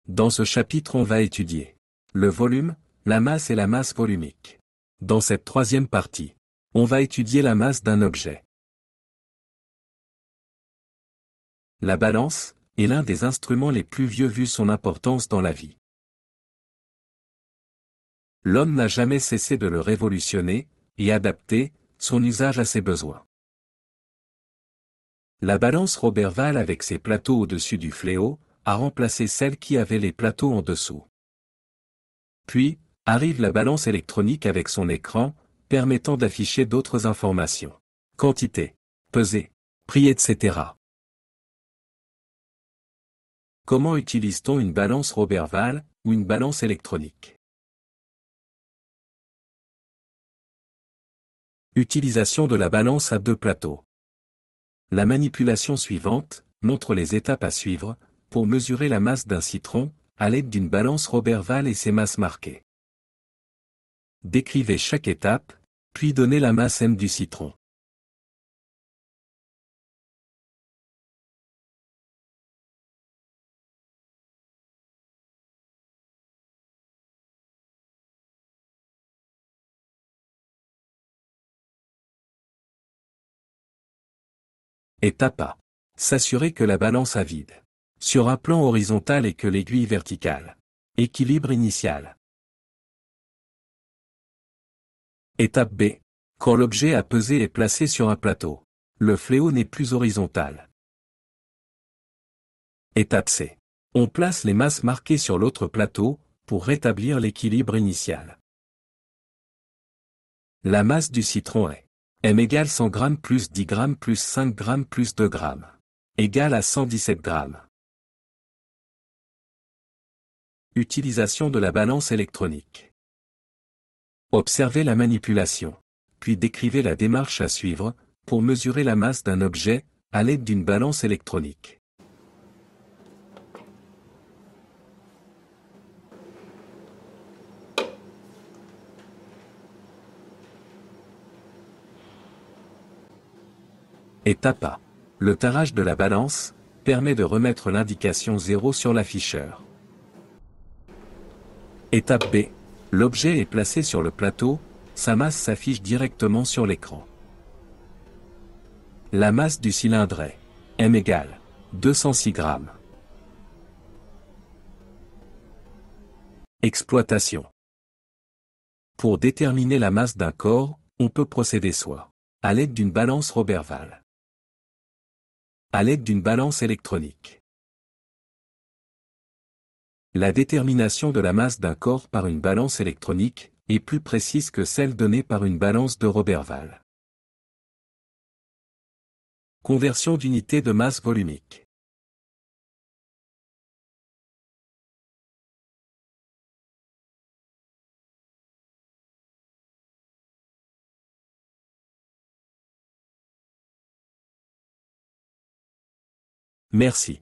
Dans ce chapitre on va étudier le volume, la masse et la masse volumique. Dans cette troisième partie, on va étudier la masse d'un objet. La balance est l'un des instruments les plus vieux vu son importance dans la vie. L'homme n'a jamais cessé de le révolutionner et adapter son usage à ses besoins. La balance Roberval avec ses plateaux au-dessus du fléau a remplacé celle qui avait les plateaux en dessous. Puis, arrive la balance électronique avec son écran, permettant d'afficher d'autres informations. Quantité, pesée, prix etc. Comment utilise-t-on une balance Roberval ou une balance électronique? Utilisation de la balance à deux plateaux. La manipulation suivante montre les étapes à suivre pour mesurer la masse d'un citron à l'aide d'une balance Roberval et ses masses marquées. Décrivez chaque étape, puis donnez la masse M du citron. Étape A. S'assurer que la balance a vide. Sur un plan horizontal et que l'aiguille verticale. Équilibre initial. Étape B. Quand l'objet à peser est placé sur un plateau. Le fléau n'est plus horizontal. Étape C. On place les masses marquées sur l'autre plateau, pour rétablir l'équilibre initial. La masse du citron est M égale 100 g plus 10 g plus 5 g plus 2 g. Égale à 117 g. Utilisation de la balance électronique. Observez la manipulation, puis décrivez la démarche à suivre, pour mesurer la masse d'un objet, à l'aide d'une balance électronique. Étape A. Le tarage de la balance permet de remettre l'indication 0 sur l'afficheur. Étape B. L'objet est placé sur le plateau, sa masse s'affiche directement sur l'écran. La masse du cylindre est M égale 206 g. Exploitation. Pour déterminer la masse d'un corps, on peut procéder soit à l'aide d'une balance Roberval, à l'aide d'une balance électronique. La détermination de la masse d'un corps par une balance électronique est plus précise que celle donnée par une balance de Roberval. Conversion d'unité de masse volumique. Merci.